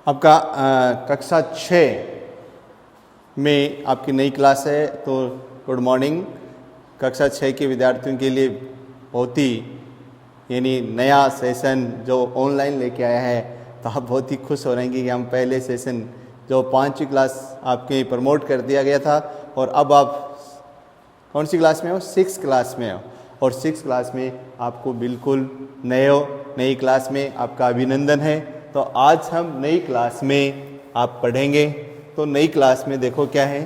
आपका कक्षा 6 में आपकी नई क्लास है, तो गुड मॉर्निंग। कक्षा 6 के विद्यार्थियों के लिए बहुत ही यानी नया सेशन जो ऑनलाइन लेके आया है, तो आप बहुत ही खुश हो रहे हैं कि हम पहले सेशन जो 5वीं क्लास आपके प्रमोट कर दिया गया था और अब आप कौन सी क्लास में हो? 6 क्लास में हो। और 6 क्लास में आपको बिल्कुल नई क्लास में आपका अभिनंदन है। तो आज हम नई क्लास में आप पढ़ेंगे। तो नई क्लास में देखो क्या है,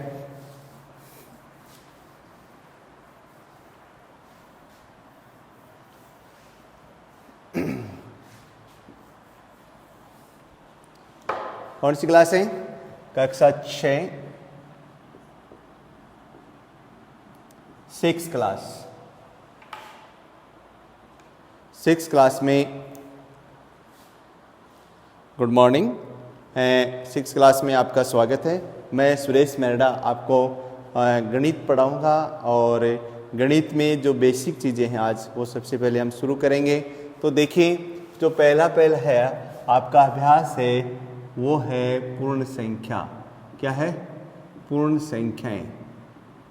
कौन सी क्लास है? कक्षा 6 क्लास। 6 क्लास में गुड मॉर्निंग। 6 क्लास में आपका स्वागत है। मैं सुरेश मेरडा आपको गणित पढ़ाऊंगा और गणित में जो बेसिक चीज़ें हैं आज वो सबसे पहले हम शुरू करेंगे। तो देखिए, जो पहला है आपका अभ्यास है वो है पूर्ण संख्या। क्या है? पूर्ण संख्याएं।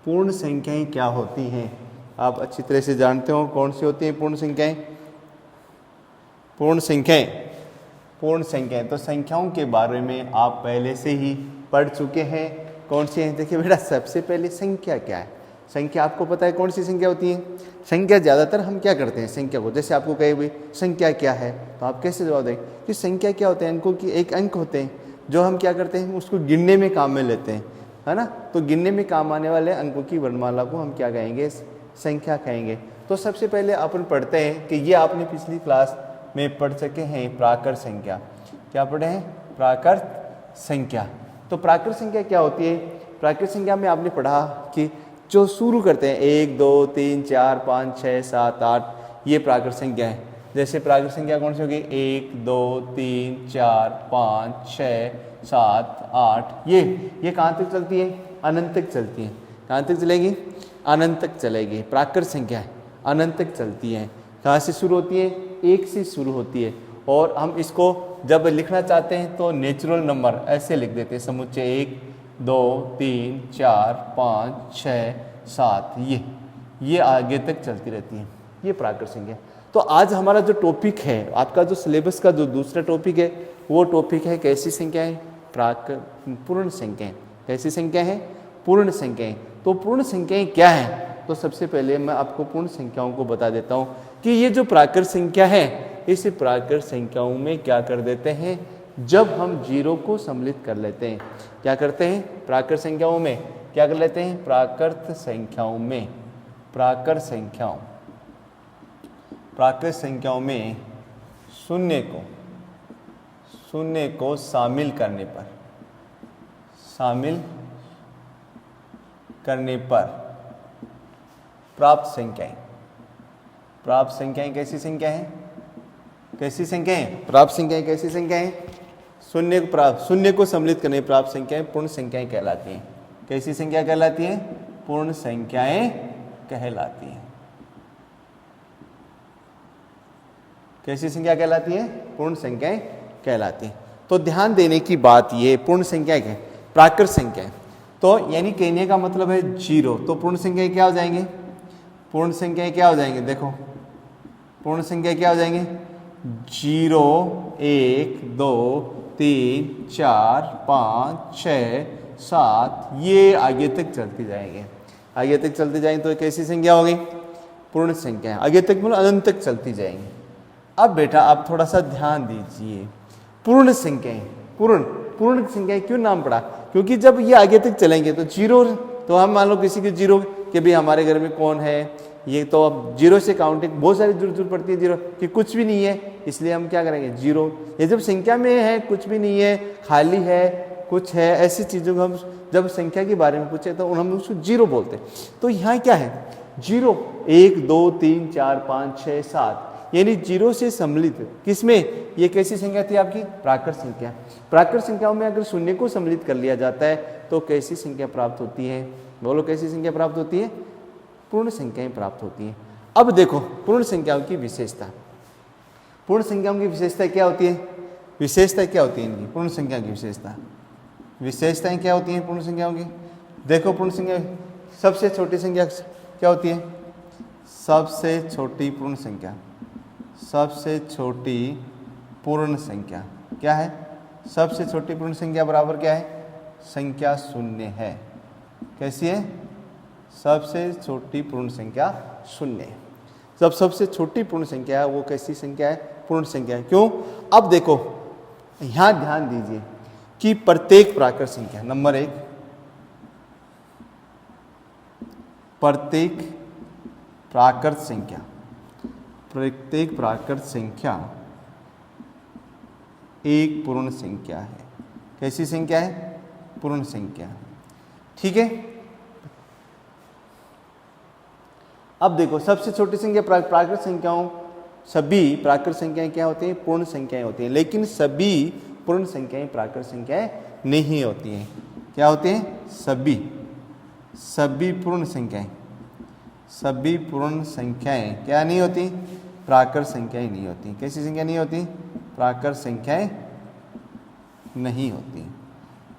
पूर्ण संख्याएं क्या होती हैं आप अच्छी तरह से जानते हो। कौन सी होती हैं पूर्ण संख्याएं? पूर्ण संख्याएं तो संख्याओं के बारे में आप पहले से ही पढ़ चुके हैं। कौन सी हैं? देखिए बेटा, सबसे पहले संख्या क्या है? संख्या आपको पता है कौन सी संख्या होती है? संख्या ज़्यादातर हम क्या करते हैं संख्या को, जैसे आपको कहे हुए संख्या क्या है, तो आप कैसे जवाब दें कि संख्या क्या होते हैं? अंकों की एक अंक होते हैं जो हम क्या करते हैं उसको गिनने में काम में लेते हैं, है ना। तो गिनने में काम आने वाले अंकों की वर्णमाला को हम क्या कहेंगे? संख्या कहेंगे। तो सबसे पहले अपन पढ़ते हैं कि ये आपने पिछली क्लास में पढ़ सके हैं प्राकृत संख्या। क्या पढ़े हैं? प्राकृत संख्या। तो प्राकृत संख्या क्या होती है? प्राकृत संख्या में आपने पढ़ा कि जो शुरू करते हैं 1 2 3 4 5 6 7 8, ये प्राकृत संख्या है। जैसे प्राकृत संख्या कौन सी होगी? 1 2 3 4 5 6 7 8। ये कहाँ तक चलती है? अनंत तक चलती है। कहाँ तक चलेगी? अनंत तक चलेगी। प्राकृत संख्या है, अनंत तक चलती है। कहाँ से शुरू होती है? 1 से शुरू होती है। और हम इसको जब लिखना चाहते हैं तो नेचुरल नंबर ऐसे लिख देते हैं, समुच्चय 1 2 3 4 5 6 7। ये आगे तक चलती रहती है। ये प्राकृत संख्या। तो आज हमारा जो टॉपिक है, आपका जो सिलेबस का जो दूसरा टॉपिक है, वो टॉपिक है कैसी संख्याएं? पूर्ण संख्याएं। कैसी संख्या है? पूर्ण संख्याएं। तो पूर्ण संख्याएं क्या है? तो सबसे पहले मैं आपको पूर्ण संख्याओं को बता देता हूं कि ये जो प्राकृत संख्या है, इस प्राकृत संख्याओं में क्या कर देते हैं, जब हम जीरो को सम्मिलित कर लेते हैं। क्या करते हैं? प्राकृत संख्याओं में क्या कर लेते हैं? प्राकृत संख्याओं में शून्य को शामिल करने पर प्राप्त संख्याएं कैसी संख्या है? प्राप्त संख्याएं कैसी संख्या है? शून्य को सम्मिलित करने प्राप्त संख्याएं पूर्ण संख्याएं कहलाती हैं। कैसी संख्या कहलाती है? पूर्ण संख्याएं कहलाती हैं। कैसी संख्या कहलाती है? पूर्ण संख्याएं कहलाती हैं। तो ध्यान देने की बात ये, पूर्ण संख्या क्या है? प्राकृत संख्या। तो यानी कहने का मतलब है जीरो। तो पूर्ण संख्या क्या हो जाएंगे? पूर्ण संख्या क्या हो जाएंगे? देखो, पूर्ण संख्या क्या हो जाएंगे? 0 1 2 3 4 5 6 7, ये आगे तक चलती जाएंगे। आगे तक चलती जाएंगे तो कैसी संख्या होगी? पूर्ण संख्या। आगे तक मतलब अनंत तक चलती जाएंगी। अब बेटा आप थोड़ा सा ध्यान दीजिए, पूर्ण संख्याएं, पूर्ण संख्याएं क्यों नाम पड़ा? क्योंकि जब ये आगे तक चलेंगे तो जीरो, तो हम मान लो किसी के जीरो कि भाई हमारे घर में कौन है, ये तो अब जीरो से काउंटिंग बहुत सारी जरूरत पड़ती है। जीरो कि कुछ भी नहीं है, इसलिए हम क्या करेंगे? जीरो। ये जब संख्या में है, कुछ भी नहीं है, खाली है, कुछ है, ऐसी चीज़ों को हम जब संख्या के बारे में पूछे तो हम उसको जीरो बोलते हैं। तो यहाँ क्या है? जीरो 1 2 3 4 5 6 7, यानी जीरो से सम्मिलित किसमें? ये कैसी संख्या थी आपकी? प्राकृत संख्या। प्राकृत संख्याओं में अगर शून्य को सम्मिलित कर लिया जाता है तो कैसी संख्या प्राप्त होती है? बोलो, कैसी संख्या प्राप्त होती है? पूर्ण संख्याएं प्राप्त होती हैं। अब देखो पूर्ण संख्याओं की विशेषता। पूर्ण संख्याओं की विशेषता क्या होती है? विशेषता क्या होती है इनकी, पूर्ण संख्या की विशेषताएं क्या होती हैं पूर्ण संख्याओं की? देखो पूर्ण संख्या सबसे छोटी संख्या क्या होती है? सबसे छोटी पूर्ण संख्या, सबसे छोटी पूर्ण संख्या क्या है? सबसे छोटी पूर्ण संख्या बराबर क्या है? संख्या शून्य है। कैसी है? सबसे छोटी पूर्ण संख्या शून्य है। जब सबसे छोटी पूर्ण संख्या है वो कैसी संख्या है? पूर्ण संख्या है। क्यों? अब देखो यहां ध्यान दीजिए कि प्रत्येक प्राकृत संख्या, नंबर 1, प्रत्येक प्राकृत संख्या एक पूर्ण संख्या है। कैसी संख्या है? पूर्ण संख्या। ठीक है। अब देखो सबसे छोटी संख्या प्राकृत संख्याओं, सभी प्राकृत संख्याएं क्या होती हैं? पूर्ण संख्याएं होती हैं। लेकिन सभी पूर्ण संख्याएं प्राकृत संख्याएं नहीं होती हैं। क्या होती हैं? सभी पूर्ण संख्याएं क्या नहीं होती? प्राकृत संख्याएं नहीं होती। कैसी संख्या नहीं होती? प्राकृत संख्याएं नहीं होती।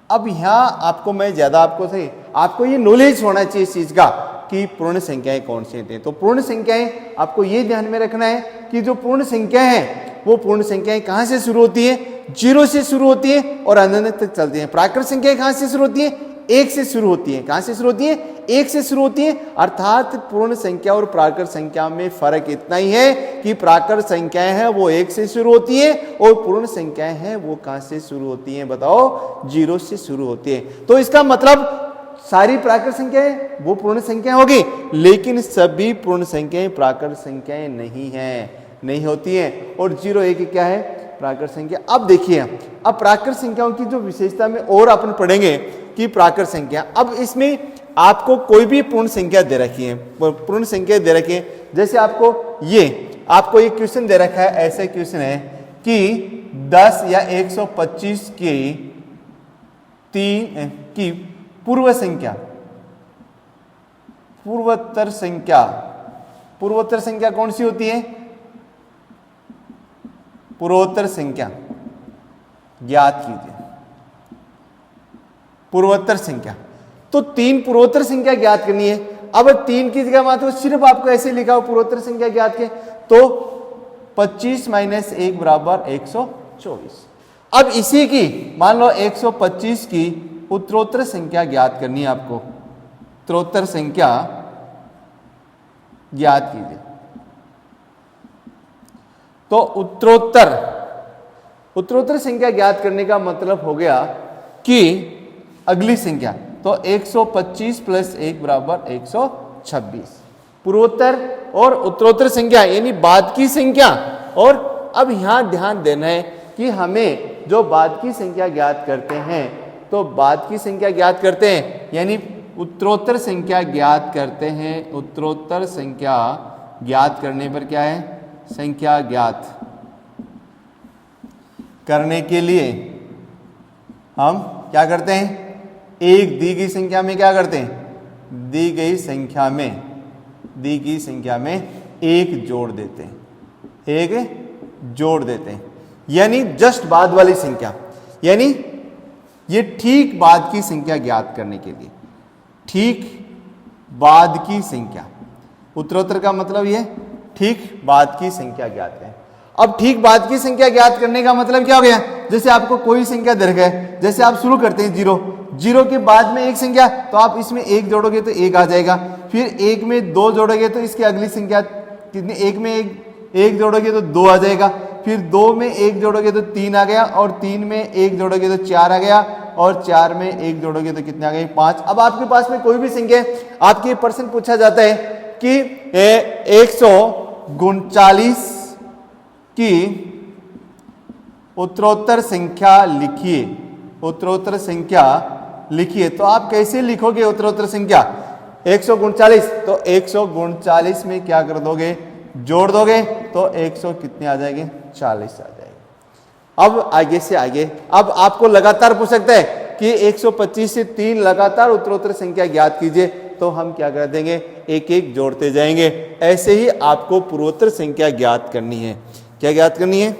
अब यहाँ आपको मैं ज़्यादा आपको ये नॉलेज होना चाहिए इस चीज़ का कि पूर्ण संख्याएं कौन सी होती हैं। तो पूर्ण संख्याएं आपको ये ध्यान में रखना है कि जो पूर्ण संख्या है वो पूर्ण संख्याएं कहाँ से शुरू होती है? 0 से शुरू होती है और अनंत तक चलती हैं। प्राकृत संख्याएं कहाँ से शुरू होती है? 1 से शुरू होती है। कहाँ से शुरू होती है? 1 से शुरू होती है। अर्थात पूर्ण संख्या और प्राकृत संख्या में फर्क इतना ही है कि प्राकृत संख्याएं हैं वो 1 से शुरू होती है और पूर्ण संख्याएं हैं वो कहाँ से शुरू होती हैं? बताओ, 0 से शुरू होती है। तो इसका मतलब सारी प्राकृत संख्याएं वो पूर्ण संख्या होगी, लेकिन सभी पूर्ण संख्याएं प्राकृत संख्याएं नहीं होती हैं। और 0 1 क्या है? प्राकृत संख्या। अब देखिए, अब प्राकृत संख्याओं की जो विशेषता में और अपन पढ़ेंगे कि प्राकृत संख्या, अब इसमें आपको कोई भी पूर्ण संख्या दे रखी है, पूर्ण संख्या दे रखी है। जैसे आपको एक क्वेश्चन दे रखा है, ऐसा क्वेश्चन है कि 10 या 125 की पूर्वोत्तर संख्या कौन सी होती है? पूर्वोत्तर संख्या ज्ञात कीजिए। पूर्वोत्तर संख्या, तो 3 पूर्वोत्तर संख्या ज्ञात करनी है। अब 3 की जगह मात्र सिर्फ आपको ऐसे लिखा हो पूर्वोत्तर संख्या ज्ञात के, तो 25 - 1 बराबर 124। अब इसी की मान लो 125 की उत्तरोत्तर संख्या ज्ञात करनी है आपको। उत्तरोत्तर संख्या ज्ञात कीजिए। तो उत्तरोत्तर संख्या ज्ञात करने का मतलब हो गया कि अगली संख्या, तो 125 + 1 बराबर 126। पूर्वोत्तर और उत्तरोत्तर संख्या यानी बाद की संख्या। और अब यहां ध्यान देना है कि हमें जो बाद की संख्या ज्ञात करते हैं, तो बाद की संख्या ज्ञात करते हैं यानी उत्तरोत्तर संख्या ज्ञात करते हैं। उत्तरोत्तर संख्या ज्ञात करने पर क्या है? संख्या ज्ञात करने के लिए हम क्या करते हैं? एक दी गई संख्या में क्या करते हैं? दी गई संख्या में एक जोड़ देते हैं। यानी जस्ट बाद वाली संख्या, यानी ये ठीक बाद की संख्या ज्ञात करने के लिए, ठीक बाद की संख्या, उत्तरोत्तर का मतलब ये ठीक बाद की संख्या ज्ञात है। अब ठीक बाद की संख्या ज्ञात करने का मतलब क्या हो गया? जैसे आपको कोई संख्या दे रखा है, जैसे आप शुरू करते हैं 0 के बाद में एक संख्या, तो आप इसमें 1 जोड़ोगे तो 1 आ जाएगा। फिर 1 में 2 जोड़ोगे तो इसकी अगली संख्या कितनी? 1 में 1 जोड़ोगे तो 2 आ जाएगा। फिर 2 में 1 जोड़ोगे तो 3 आ गया, और 3 में 1 जोड़ोगे तो 4 आ गया, और 4 में 1 जोड़ोगे तो कितने आ गए? 5। अब आपके पास में कोई भी संख्या, आपके प्रश्न पूछा जाता है कि 139 की उत्तरोत्तर संख्या लिखिए। तो आप कैसे लिखोगे उत्तरोत्तर संख्या? 139, तो 139 में क्या कर दोगे? जोड़ दोगे तो 100 कितने आ जाएंगे? 40 आ जाएंगे। अब आगे से आगे, अब आपको लगातार पूछ सकता है कि 125 से 3 लगातार उत्तरोत्तर संख्या ज्ञात कीजिए, तो हम क्या कर देंगे? एक एक जोड़ते जाएंगे। ऐसे ही आपको पूर्वोत्तर संख्या ज्ञात करनी है। क्या ज्ञात करनी है?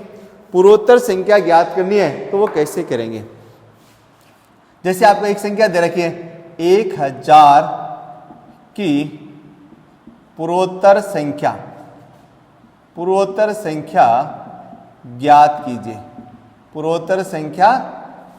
पूर्वोत्तर संख्या ज्ञात करनी है तो वो कैसे करेंगे। जैसे आपको एक संख्या दे रखी है 1000 की पूर्वोत्तर संख्या ज्ञात कीजिए। पूर्वोत्तर संख्या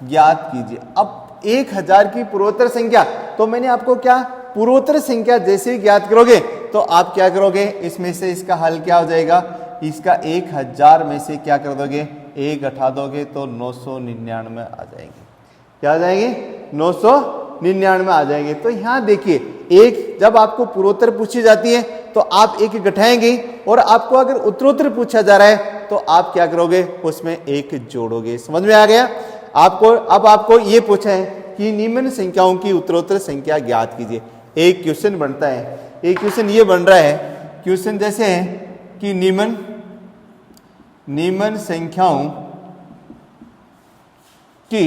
ज्ञात कीजिए। अब 1000 की पूर्वोत्तर संख्या, तो मैंने आपको क्या पूर्वोत्तर संख्या जैसे ही ज्ञात करोगे तो आप क्या करोगे, इसमें से इसका हल क्या हो जाएगा, इसका 1000 में से क्या कर दोगे, 1 घटा दोगे तो 999 आ जाएंगे। क्या आ जाएंगे, 999 आ जाएंगे। तो यहाँ देखिए, एक जब आपको पूर्वोत्तर पूछी जाती है तो आप 1 घटाएंगे, और आपको अगर उत्तरोत्तर पूछा जा रहा है तो आप क्या करोगे, उसमें 1 जोड़ोगे। समझ में आ गया आपको। अब आपको ये पूछा है कि निम्न संख्याओं की उत्तरोत्तर संख्या ज्ञात कीजिए। एक क्वेश्चन बनता है, एक क्वेश्चन ये बन रहा है, क्वेश्चन जैसे है कि निम्न संख्याओं की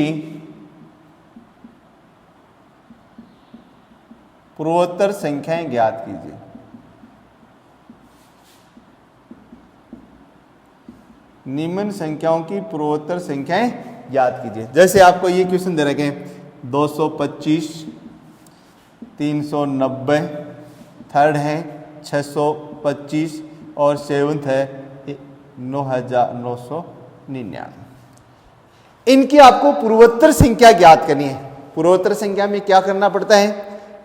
पूर्वोत्तर संख्याएं ज्ञात कीजिए। निम्न संख्याओं की पूर्वोत्तर संख्याएं ज्ञात कीजिए। जैसे आपको ये क्वेश्चन दे रखे हैं 225, 390, थर्ड है 625 और सेवंथ है 9999। इनकी आपको पूर्वोत्तर संख्या ज्ञात करनी है। पूर्वोत्तर संख्या में क्या करना पड़ता है,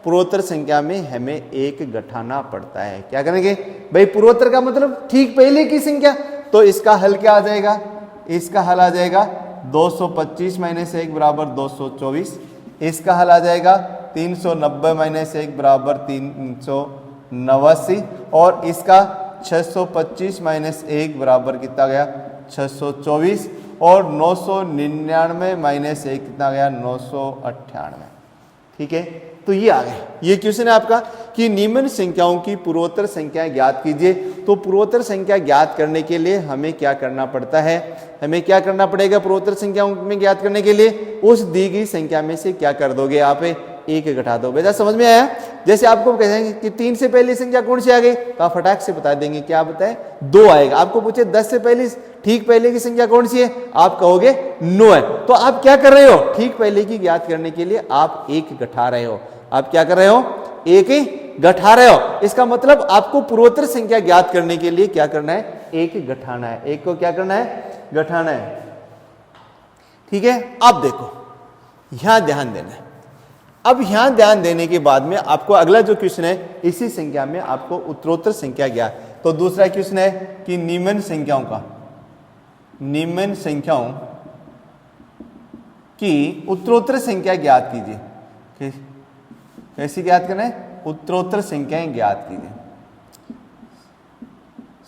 पूर्वोत्तर संख्या में हमें 1 घटाना पड़ता है। क्या करेंगे भाई, पूर्वोत्तर का मतलब ठीक पहले की संख्या, तो इसका हल क्या आ जाएगा, इसका हल आ जाएगा 225 - 1 बराबर 224। इसका हल आ जाएगा 390 - 1 बराबर 389, और इसका 625 - 1 बराबर कितना गया, 624, और 999 - 1 कितना गया, 998। ठीक है, तो ये आ गया। ये क्वेश्चन है आपका कि निम्न संख्याओं की पूर्वोत्तर संख्याएं ज्ञात कीजिए। तो पूर्वोत्तर संख्या ज्ञात करने के लिए हमें क्या करना पड़ता है, हमें क्या करना पड़ेगा पूर्वोत्तर संख्याओं में ज्ञात करने के लिए, उस दी गई संख्या में से क्या कर दोगे आप, 1 घटा दो। बेटा समझ में आया। जैसे आपको कहेंगे कि 3 से पहली संख्या कौन सी आ गई, तो आप फटाक से बता देंगे, क्या बताए, 2 आएगा। आपको पूछे 10 से पहली ठीक पहले की संख्या कौन सी है, आप कहोगे 9 है। तो आप क्या कर रहे हो, ठीक पहले की ज्ञात करने के लिए आप 1 घटा रहे हो। आप क्या कर रहे हो, 1 ही घटा रहे हो। इसका मतलब आपको पूर्वोत्तर संख्या ज्ञात करने के लिए क्या करना है, 1 घटाना है। 1 को क्या करना है, घटाना है। ठीक है, अब देखो यहां ध्यान देना है। अब यहां ध्यान देने के बाद में आपको अगला जो क्वेश्चन है, इसी संख्या में आपको उत्तरोत्तर संख्या ज्ञात। तो दूसरा क्वेश्चन है कि निम्न संख्याओं की उत्तरोत्तर संख्या ज्ञात कीजिए। कैसे ज्ञात करना है, उत्तरोत्तर संख्याएं ज्ञात कीजिए।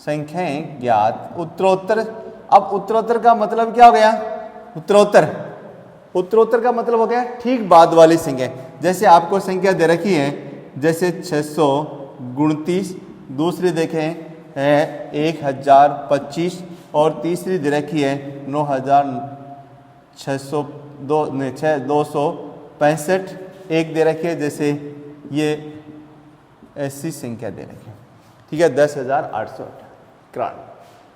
संख्याएं ज्ञात, उत्तरोत्तर। अब उत्तरोत्तर का मतलब क्या हो गया, उत्तरोत्तर का मतलब हो गया ठीक बाद वाली संख्या। जैसे आपको संख्या दे रखी है, जैसे 629, दूसरी देखें है 1025, और तीसरी दे रखी है 265। एक दे रखी है, जैसे ये ऐसी संख्या दे रखी है, ठीक है, 10,858।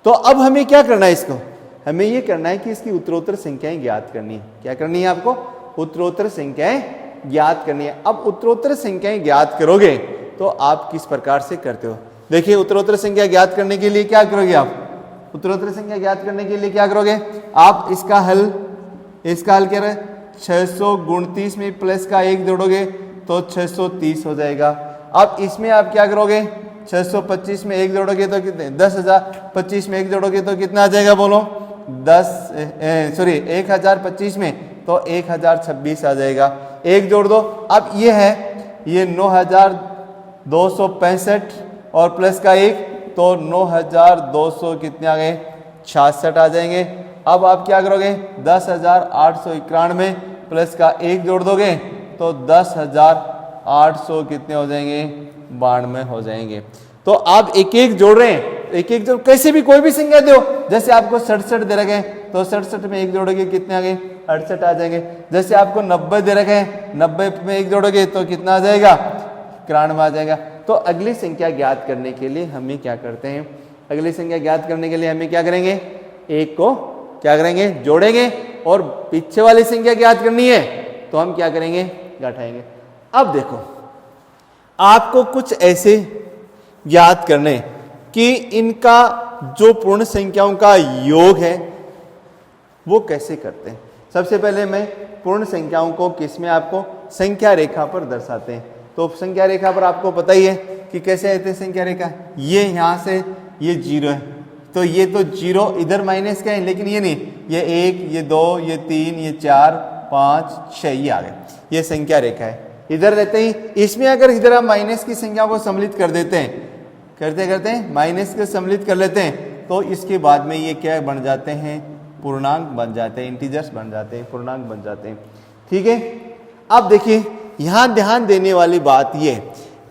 तो अब हमें क्या करना है, इसको हमें ये करना है कि इसकी उत्तरोत्तर संख्याएं ज्ञात करनी है। क्या करनी है आपको, उत्तरोत्तर संख्याएं ज्ञात करनी है। अब उत्तरोत्तर संख्याएं ज्ञात करोगे तो आप किस प्रकार से करते हो, देखिए उत्तरोत्तर संख्या ज्ञात करने के लिए क्या करोगे आप, उत्तरोत्तर संख्या ज्ञात करने के लिए क्या करोगे आप, इसका हल क्या रहे, 629 में प्लस का 1 जोड़ोगे तो 630 हो जाएगा। अब इसमें आप क्या करोगे, 625 में 1 जोड़ोगे तो कितने, 10,025 में 1 जोड़ोगे तो कितना आ जाएगा, बोलो 1025 में तो 1026 आ जाएगा। 1 जोड़ दो। अब ये है, ये 9,265 और प्लस का 1 तो 9,200 कितने आ गए, 66 आ जाएंगे। अब आप क्या करोगे, 10,891 प्लस का 1 जोड़ दोगे तो 10,800 कितने हो जाएंगे, 92 हो जाएंगे। तो आप एक एक जोड़ रहे हैं, एक एक जोड़, कैसे भी कोई भी संख्या दो, जैसे आपको 67 दे रखे हैं तो 67 में 1 जोड़ोगे कितने आ गए, 68 आ जाएंगे। जैसे आपको 90 दे रखे हैं, 90 में 1 जोड़ोगे तो कितना आ जाएगा, 91 आ जाएगा। तो अगली संख्या ज्ञात करने के लिए हमें क्या करते हैं, अगली संख्या ज्ञात करने के लिए हमें क्या करेंगे, 1 को क्या करेंगे, जोड़ेंगे और पीछे वाली संख्या याद करनी है तो हम क्या करेंगे, घटाएंगे। अब देखो आपको कुछ ऐसे याद करने कि इनका जो पूर्ण संख्याओं का योग है वो कैसे करते हैं। सबसे पहले मैं पूर्ण संख्याओं को किस में आपको संख्या रेखा पर दर्शाते हैं। तो संख्या रेखा पर आपको पता ही है कि कैसे आते हैं संख्या रेखा, ये यहाँ से ये 0 है तो ये तो 0 इधर माइनस का है, लेकिन ये नहीं, ये 1, ये 2, ये 3, ये 4, 5, 6 ये आ गए, ये संख्या रेखा है। इधर रहते ही इसमें अगर इधर हम माइनस की संख्या को सम्मिलित कर देते हैं, करते करते माइनस के सम्मिलित कर लेते हैं तो इसके बाद में ये क्या बन जाते हैं, पूर्णांक बन जाते हैं, इंटीजर्स बन जाते हैं, पूर्णांक बन जाते हैं। ठीक है, अब देखिए यहाँ ध्यान देने वाली बात ये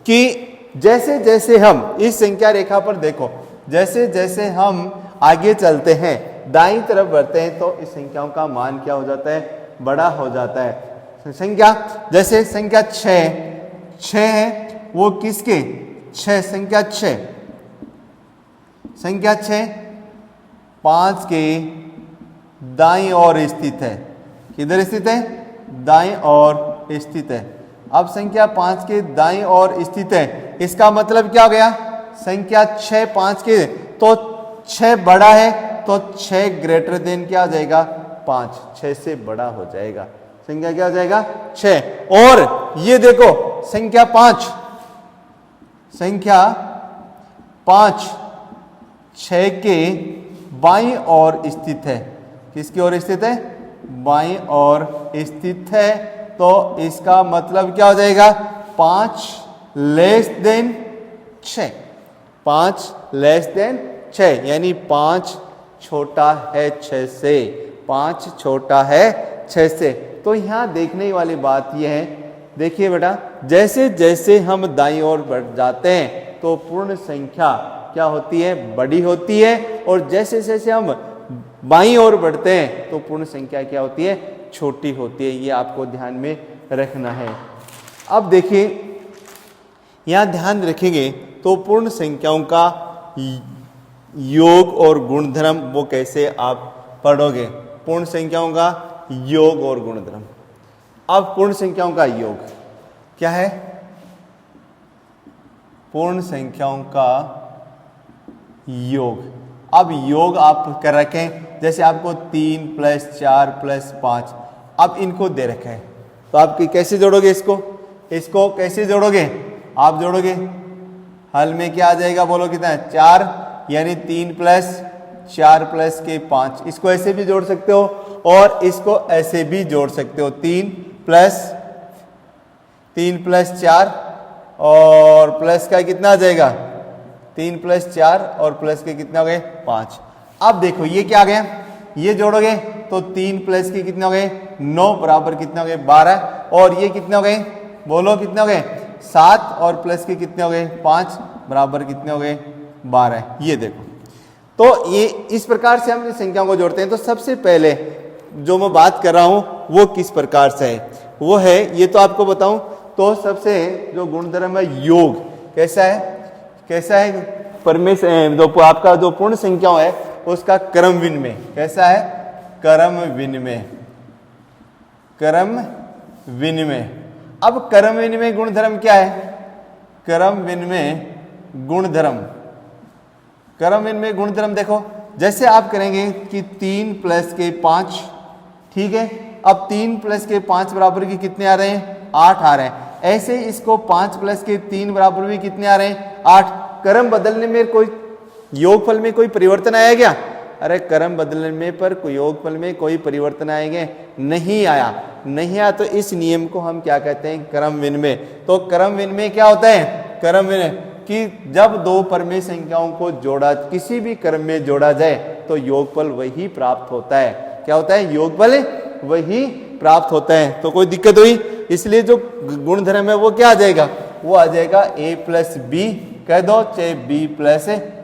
कि जैसे जैसे हम इस संख्या रेखा पर देखो, जैसे जैसे हम आगे चलते हैं, दाईं तरफ बढ़ते हैं तो इस संख्याओं का मान क्या हो जाता है, बड़ा हो जाता है। संख्या जैसे संख्या 6 है, वो किसके 6, संख्या 6, संख्या 6 5 के दाईं ओर स्थित है। किधर स्थित है, दाईं ओर स्थित है। अब संख्या 5 के दाईं ओर स्थित है, इसका मतलब क्या हो गया, संख्या 6 5 के, तो 6 बड़ा है तो 6 ग्रेटर देन क्या हो जाएगा, 5, 6 से बड़ा हो जाएगा, संख्या क्या हो जाएगा 6। और ये देखो संख्या 5, संख्या 5 6 के बाईं ओर स्थित है। किसकी ओर स्थित है, बाईं ओर स्थित है, तो इसका मतलब क्या हो जाएगा, 5 लेस देन 6, 5 लेस देन 6, यानी 5 छोटा है 6 से, 5 छोटा है 6 से। तो यहाँ देखने वाली बात यह है, देखिए बेटा, जैसे जैसे हम दाईं ओर बढ़ जाते हैं तो पूर्ण संख्या क्या होती है, बड़ी होती है, और जैसे जैसे हम बाईं ओर बढ़ते हैं तो पूर्ण संख्या क्या होती है, छोटी होती है। ये आपको ध्यान में रखना है। अब देखिए यहाँ ध्यान रखेंगे तो पूर्ण संख्याओं का योग और गुणधर्म वो कैसे आप पढ़ोगे, पूर्ण संख्याओं का योग और गुणधर्म। अब पूर्ण संख्याओं का योग क्या है, पूर्ण संख्याओं का योग। अब योग आप कर रखें, जैसे आपको 3 + 4 + 5, अब इनको दे रखे हैं तो आप कैसे जोड़ोगे, इसको कैसे जोड़ोगे, आप जोड़ोगे हल में क्या आ जाएगा, बोलो कितना है, 4, यानी 3 + 4 + 5। इसको ऐसे भी जोड़ सकते हो और इसको ऐसे भी जोड़ सकते हो, 3 + 4 और प्लस का कितना आ जाएगा, 3 + 4 और प्लस के कितने हो गए, 5। अब देखो ये क्या आ गया, ये जोड़ोगे तो 3 प्लस के कितने हो गए, 9 बराबर कितने हो गए, 12, और ये कितने हो गए, बोलो कितने हो गए, 7, और प्लस के कितने हो गए, 5 बराबर कितने हो गए, 12। ये देखो, तो ये इस प्रकार से हम संख्याओं को जोड़ते हैं। तो सबसे पहले जो मैं बात कर रहा हूं वो किस प्रकार से है, वो है, ये तो आपको बताऊं, तो सबसे जो गुणधर्म है योग, कैसा है परमेश्वर, जो आपका जो पूर्ण संख्याओं है उसका क्रम विनिमय कैसा है, क्रम विनिमय। अब क्रम विनिमय गुणधर्म क्या है, क्रम विनिमय गुणधर्म देखो, जैसे आप करेंगे कि 3 + 5, ठीक है, अब 3 + 5 बराबर के कितने आ रहे हैं, 8 आ रहे हैं। ऐसे इसको 5 + 3 बराबर भी कितने आ रहे हैं, 8। क्रम बदलने में कोई योगफल में कोई परिवर्तन आया क्या, अरे क्रम बदलने में पर योगफल में कोई परिवर्तन आएंगे, नहीं आया, तो इस नियम को हम क्या कहते हैं, क्रम विनिमय। तो क्रम विनिमय क्या होता है, क्रम विनिमय कि जब दो परमेय संख्याओं को जोड़ा, किसी भी क्रम में जोड़ा जाए तो योगफल वही प्राप्त होता है। क्या होता है, योगफल वही प्राप्त होता है। तो कोई दिक्कत हुई, इसलिए जो गुणधर्म है वो क्या आ जाएगा, वो आ जाएगा a + b कह दो, चाहे b +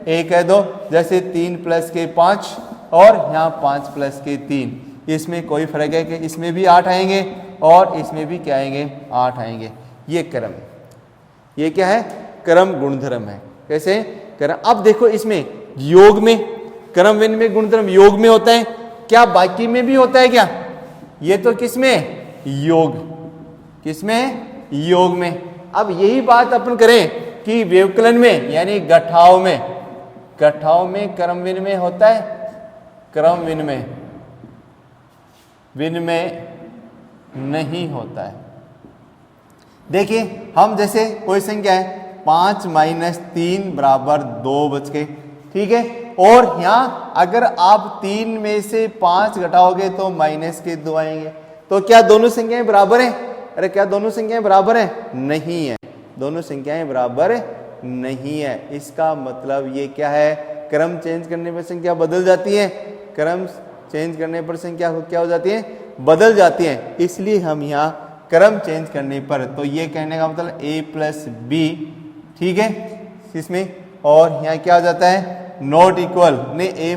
a कह दो। जैसे 3 + 5 और यहाँ 5 + 3, इसमें कोई फर्क है कि इसमें भी 8 आएंगे और इसमें भी क्या आएंगे, 8 आएंगे। ये क्रम, ये क्या है, क्रम गुणधर्म है। कैसे क्रम, अब देखो इसमें योग में क्रम विनिमय गुणधर्म योग में होता है क्या बाकी में भी होता है क्या? ये तो किसमें? योग। किसमें? योग में। अब यही बात अपन करें कि व्यवकलन में यानी गठाव में क्रम विनिमय होता है? क्रम विनिमय नहीं होता है। देखिए हम जैसे कोई संख्या है 5 - 3 = 2 बच के, ठीक है। और यहाँ अगर आप 3 में से 5 घटाओगे तो माइनस के 2 आएंगे। तो क्या दोनों संख्याएं बराबर हैं? अरे क्या दोनों संख्याएं बराबर हैं? नहीं है, दोनों संख्याएं बराबर नहीं है। इसका मतलब ये क्या है? क्रम चेंज करने पर संख्या बदल जाती है। क्रम चेंज करने पर संख्या क्या हो जाती है? बदल जाती है। इसलिए हम यहाँ क्रम चेंज करने पर, तो ये कहने का मतलब a + b, ठीक है इसमें। और यहाँ क्या हो जाता है? नॉट इक्वल नहीं a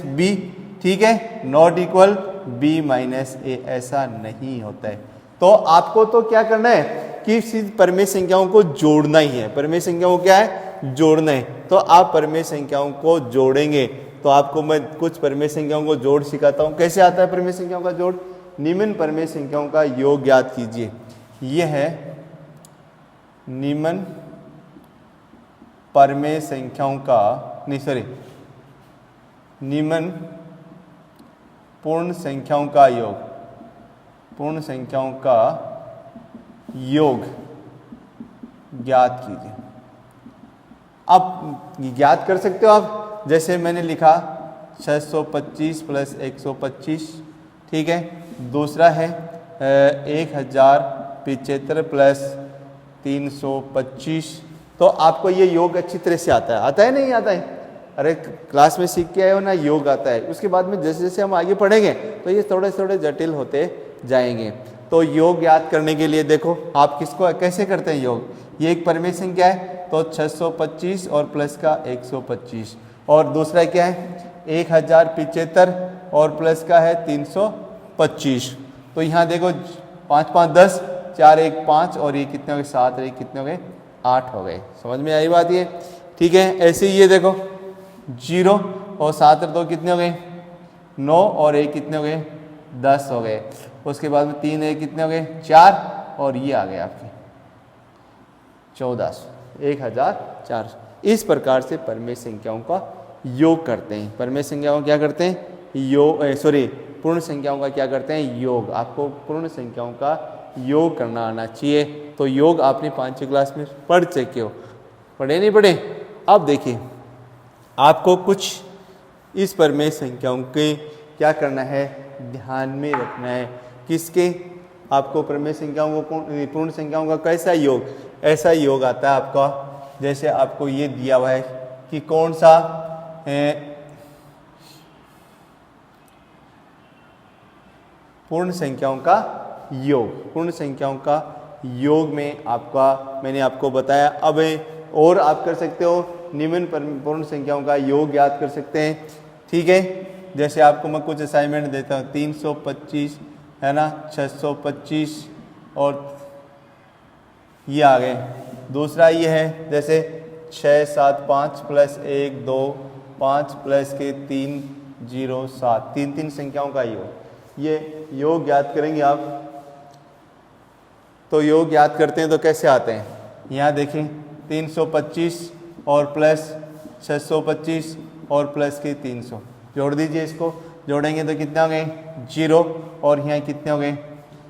- b, ठीक है, नॉट इक्वल b - a, ऐसा नहीं होता है। तो आपको तो क्या करना है कि परमेय संख्याओं को जोड़ना ही है। परमेय संख्याओं को क्या है? जोड़ना है। तो आप परमेय संख्याओं को जोड़ेंगे तो आपको मैं कुछ परमेय संख्याओं को जोड़ सिखाता हूँ। कैसे आता है परमेय संख्याओं का जोड़? निम्न परमेय संख्याओं का योग ज्ञात कीजिए। यह है निम्न परमेय संख्याओं का निम्न पूर्ण संख्याओं का योग, पूर्ण संख्याओं का योग ज्ञात कीजिए। अब ज्ञात कर सकते हो आप, जैसे मैंने लिखा 625 + 125, ठीक है। दूसरा है 1075 + 325। तो आपको ये योग अच्छी तरह से आता है। आता है नहीं आता है? अरे क्लास में सीख के आए हो ना, योग आता है। उसके बाद में जैसे जैसे हम आगे पढ़ेंगे तो ये थोड़े थोड़े जटिल होते जाएंगे। तो योग याद करने के लिए देखो आप किसको कैसे करते हैं योग। ये एक परमेय संख्या है तो 625 और प्लस का 125, और दूसरा क्या है 1075 और प्लस का है 325। तो यहाँ देखो 5 5 10, 4 1 5, और ये कितने हो गए? 7 1 कितने हो गए? 8 हो गए। समझ में आई बात ये? ठीक है। ऐसे ही ये देखो 0 और 7 2 कितने हो गए? 9, और 1 कितने हो गए? 10 हो गए। उसके बाद में 3 1 कितने हो गए? 4, और ये आ गए आपके 1400, 1400। इस प्रकार से परमेय संख्याओं का योग करते हैं। परमेय संख्याओं क्या करते हैं? योग, पूर्ण संख्याओं का क्या करते हैं? योग। आपको पूर्ण संख्याओं का योग करना आना चाहिए। तो योग आपने 5वीं क्लास में पढ़ चुके हो, पढ़े नहीं पढ़े? अब देखिए आपको कुछ इस परमेय संख्याओं के क्या करना है, ध्यान में रखना है। किसके? आपको परमेय संख्याओं को, पूर्ण संख्याओं का कैसा योग? ऐसा योग आता है आपका, जैसे आपको ये दिया हुआ है कि कौन सा पूर्ण संख्याओं का योग। पूर्ण संख्याओं का योग में आपका मैंने आपको बताया। अब और आप कर सकते हो, निम्न पूर्ण संख्याओं का योग याद कर सकते हैं, ठीक है। जैसे आपको मैं कुछ असाइनमेंट देता हूँ, 325 है ना, 625, और ये आ गए। दूसरा ये है जैसे 6 7 5 + 1 2 5 + के 3 0 7, 3 संख्याओं का योग। ये योग याद करेंगे आप। तो योग याद करते हैं तो कैसे आते हैं? यहाँ देखें 325 और प्लस 625 और प्लस के 300, जोड़ दीजिए। इसको जोड़ेंगे तो कितने हो गए? 0, और यहाँ कितने हो गए?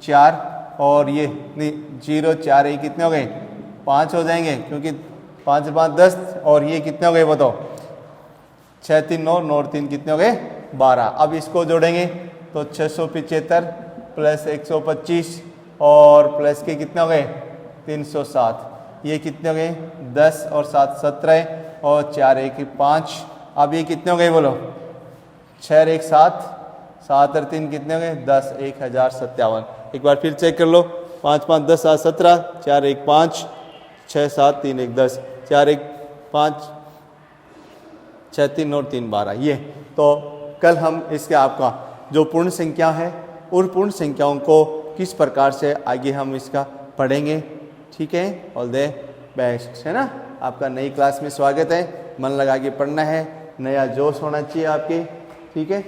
4, और ये नहीं 0 4 ये कितने हो गए? 5 हो जाएंगे, क्योंकि 5 5 10, और ये कितने हो गए बताओ? 6 3 9, 9 3 कितने हो गए? 12। अब इसको जोड़ेंगे तो 675 + 125 और प्लस के कितने हो गए? 307। ये कितने हो गए? 10 और 7 17, और 4 1 5। अब ये कितने हो गए बोलो? 6 1 7, 7 और 3 कितने हो गए? 10, 1057। एक बार फिर चेक कर लो। 5 5 10 7 17, 4 1 5, 6 7 3 1 10, 4 1 5, 6 3 और 3 12। ये तो कल हम इसके आपका जो पूर्ण संख्या है उन पूर्ण संख्याओं को किस प्रकार से आगे हम इसका पढ़ेंगे, ठीक है। ऑल द बेस्ट, है ना। आपका नई क्लास में स्वागत है। मन लगा के पढ़ना है, नया जोश होना चाहिए आपके, ठीक है।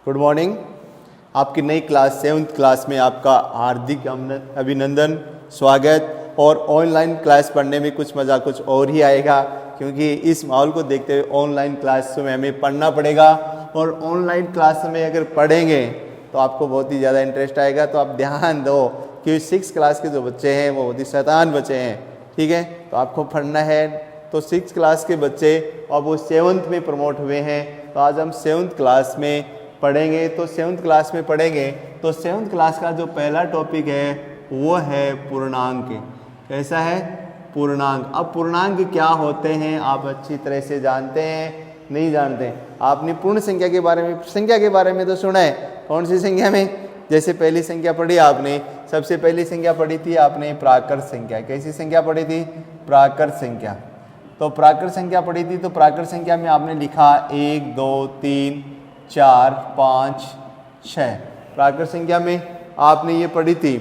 Good morning. आपकी नई क्लास 7th क्लास में आपका हार्दिक अभिनंदन, स्वागत। और ऑनलाइन क्लास पढ़ने में कुछ मज़ा कुछ और ही आएगा, क्योंकि इस माहौल को देखते हुए ऑनलाइन क्लास में हमें पढ़ना पड़ेगा। और ऑनलाइन क्लास में अगर पढ़ेंगे तो आपको बहुत ही ज़्यादा इंटरेस्ट आएगा। तो आप ध्यान दो कि 6th क्लास के जो बच्चे हैं वो बहुत ही शैतान बच्चे हैं, ठीक है। तो आपको पढ़ना है। तो 6th क्लास के बच्चे अब वो 7th में प्रमोट हुए हैं, तो आज हम 7th क्लास में पढ़ेंगे। तो 7th क्लास में पढ़ेंगे तो 7th क्लास का जो पहला टॉपिक है वो है पूर्णांक। कैसा है? पूर्णांक। अब पूर्णांक क्या होते हैं आप अच्छी तरह से जानते हैं, नहीं जानते? आपने पूर्ण संख्या के बारे में तो सुना है। कौन सी संख्या में? जैसे पहली संख्या पढ़ी आपने, सबसे पहली संख्या पढ़ी थी आपने प्राकृत संख्या। कैसी संख्या पढ़ी थी? प्राकृत संख्या। तो प्राकृत संख्या पढ़ी थी, तो प्राकृत संख्या में आपने लिखा 1 2 3 4 5 6। प्राकृत संख्या में आपने ये पढ़ी थी।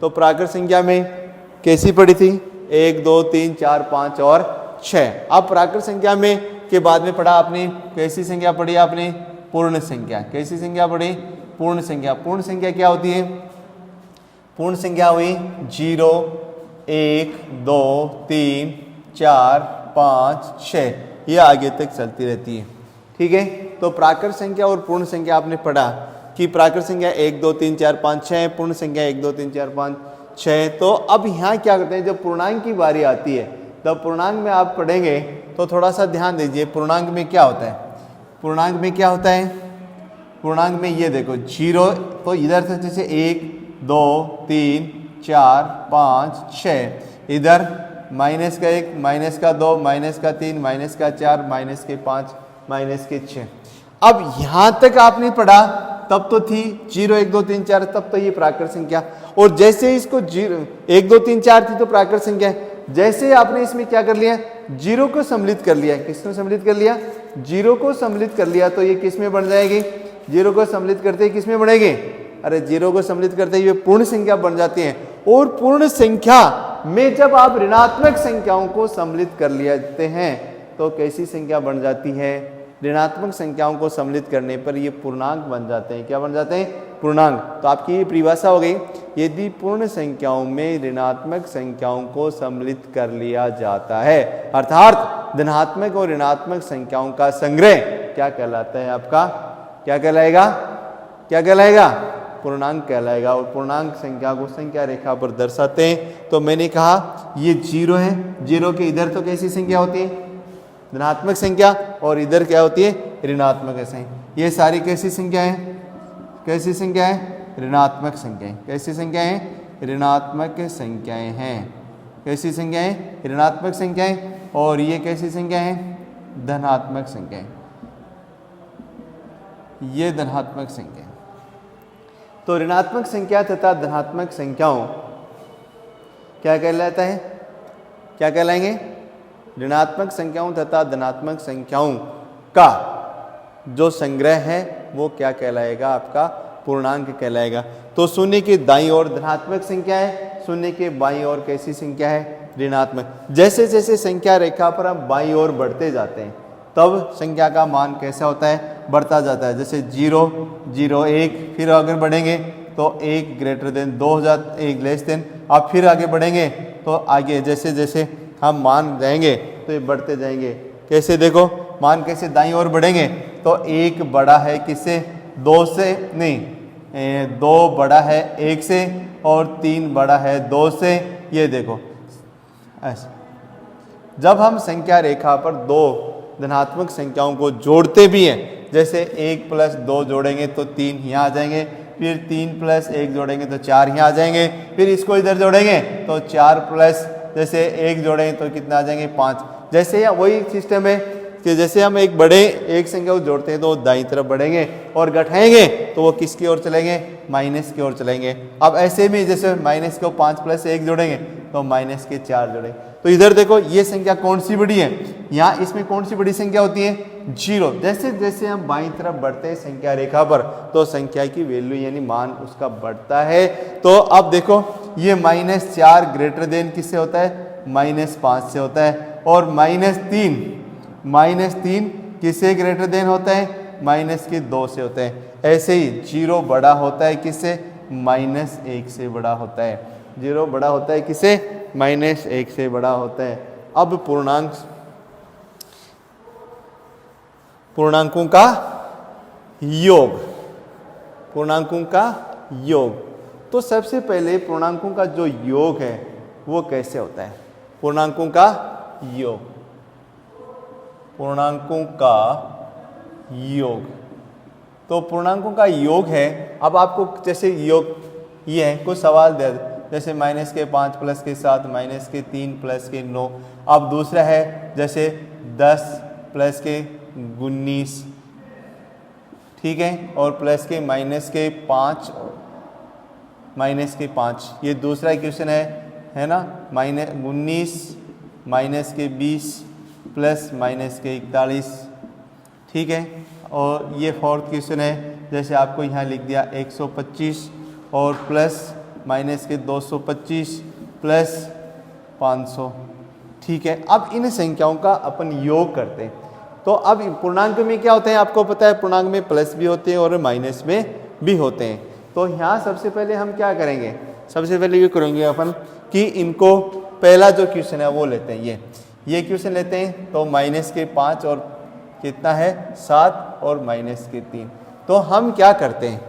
तो प्राकृत संख्या में कैसी पढ़ी थी? 1 2 3 4 5 और 6। अब प्राकृत संख्या में के बाद में पढ़ा आपने कैसी संख्या पढ़ी आपने? पूर्ण संख्या। कैसी संख्या पढ़ी? पूर्ण संख्या। पूर्ण संख्या क्या होती है? पूर्ण संख्या हुई 0 1 2 3 4 5 6, ये आगे तक चलती रहती है, ठीक है। तो प्राकृत संख्या और पूर्ण संख्या आपने पढ़ा कि प्राकृत संख्या 1 2 3 4 5 6, पूर्ण संख्या 1 2 3 4 5 6। तो अब यहाँ क्या करते हैं, जब पूर्णांक की बारी आती है तब पूर्णांक में आप पढ़ेंगे तो थोड़ा सा ध्यान दीजिए। पूर्णांक में क्या होता है? पूर्णांक में क्या होता है? पूर्णांक में ये देखो 0, तो इधर से जैसे 1 2 3 4 5 6, इधर माइनस का 1 माइनस का 2 माइनस का 3 माइनस का 4 माइनस के 5 माइनस के 6। अब यहाँ तक आपने पढ़ा तब तो थी 0 1 2 3 4, तब तो ये प्राकृत संख्या। और जैसे इसको 0 1 2 3 4 थी तो प्राकृत संख्या, जैसे आपने इसमें क्या कर लिया? 0 को सम्मिलित कर लिया। किसको सम्मिलित कर लिया? 0 को सम्मिलित कर लिया। तो ये किस में बन जाएगी? 0 को सम्मिलित करते ही किस में बनेगी? अरे 0 को सम्मिलित करते ही ये पूर्ण संख्या बन जाती है। और पूर्ण संख्या में जब आप ऋणात्मक संख्याओं को सम्मिलित कर लेते हैं तो कैसी संख्या बन जाती है? ऋणात्मक संख्याओं को सम्मिलित करने पर ये पूर्णांक बन जाते हैं। क्या बन जाते हैं? पूर्णांक। तो आपकी ये परिभाषा हो गई, यदि पूर्ण संख्याओं में ऋणात्मक संख्याओं को सम्मिलित कर लिया जाता है, अर्थात धनात्मक और ऋणात्मक संख्याओं का संग्रह क्या कहलाता है? आपका क्या कहलाएगा? क्या कहलाएगा? पूर्णांक कहलाएगा। और पूर्णांक संख्या को संख्या रेखा पर दर्शाते हैं। तो मैंने कहा ये 0 है, 0 के इधर तो कैसी संख्या होती है? धनात्मक संख्या, और इधर क्या होती है? ऋणात्मक संख्या। ये सारी कैसी संख्या है? कैसी संख्या है? ऋणात्मक संख्याएं। कैसी संख्याएं? ऋणात्मक संख्याएं हैं। कैसी संख्याएं? ऋणात्मक संख्याएं। और ये कैसी संख्या है? धनात्मक संख्याएं। ये धनात्मक संख्या। तो ऋणात्मक संख्या तथा धनात्मक संख्याओं क्या कहलाता है? क्या कहलाएंगे? ऋणात्मक संख्याओं तथा धनात्मक संख्याओं का जो संग्रह है वो क्या कहलाएगा? आपका पूर्णांक कहलाएगा। तो शून्य के दाईं ओर धनात्मक संख्या है, शून्य के बाईं ओर कैसी संख्या है? ऋणात्मक। जैसे जैसे संख्या रेखा पर हम बाईं ओर बढ़ते जाते हैं तब संख्या का मान कैसा होता है? बढ़ता जाता है। जैसे 0 0 1, फिर अगर बढ़ेंगे तो 1 ग्रेटर देन 2 हो जाता, 1 लेस देन। अब फिर आगे बढ़ेंगे तो आगे जैसे जैसे हम मान जाएंगे तो ये बढ़ते जाएंगे। कैसे? देखो मान कैसे दाईं ओर बढ़ेंगे तो 1 बड़ा है किससे? 2 से नहीं, 2 बड़ा है 1 से, और 3 बड़ा है 2 से। ये देखो ऐसे जब हम संख्या रेखा पर दो धनात्मक संख्याओं को जोड़ते भी हैं, जैसे 1 + 2 जोड़ेंगे तो 3 यहाँ आ जाएंगे, फिर 3 + 1 जोड़ेंगे तो 4 यहाँ आ जाएंगे, फिर इसको इधर जोड़ेंगे तो 4 + जैसे 1 जोड़ेंगे तो कितना आ जाएंगे? 5। जैसे वही सिस्टम है कि जैसे हम एक बड़े एक संख्या को जोड़ते हैं तो वो दाईं तरफ बढ़ेंगे, और घटाएंगे तो वो किसकी ओर चलेंगे? माइनस की ओर चलेंगे। अब ऐसे में जैसे माइनस को 5 + 1 जोड़ेंगे तो माइनस के 4 जोड़ेंगे। तो इधर देखो ये संख्या कौन सी बड़ी है? यहाँ इसमें कौन सी बड़ी संख्या होती है? 0। जैसे जैसे हम बाईं तरफ बढ़ते हैं संख्या रेखा पर तो संख्या की वैल्यू यानी मान उसका बढ़ता है। तो अब देखो ये -4 ग्रेटर देन किससे होता है? -5 से होता है। और -3 किससे ग्रेटर देन होता है? माइनस के 2 से होता है। ऐसे ही 0 बड़ा होता है किससे? -1 से बड़ा होता है। 0 बड़ा होता है किससे? -1 से बड़ा होता है। अब पूर्णांकों का योग, पूर्णांकों का योग। तो सबसे पहले पूर्णांकों का जो योग है वो कैसे होता है? पूर्णांकों का योग, पूर्णांकों का योग। तो पूर्णांकों का योग है, अब आपको जैसे योग ये है, कुछ सवाल दे जैसे -5 + 7 -3 + 9। अब दूसरा है जैसे 10 + 19, ठीक है, और प्लस के -5 -5, ये दूसरा क्वेश्चन है ना। -19 -20 प्लस -41, ठीक है। और ये फोर्थ क्वेश्चन है, जैसे आपको यहाँ लिख दिया 125 और प्लस -225 प्लस 500, ठीक है। अब इन संख्याओं का अपन योग करते हैं। तो अब पूर्णांक में क्या होते हैं आपको पता है, पूर्णांक में प्लस भी होते हैं और माइनस में भी होते हैं। तो यहाँ सबसे पहले हम क्या करेंगे, सबसे पहले ये करेंगे अपन कि इनको पहला जो क्वेश्चन है वो लेते हैं, ये क्वेश्चन लेते हैं। तो -5 और कितना है 7 और -3। तो हम क्या करते हैं,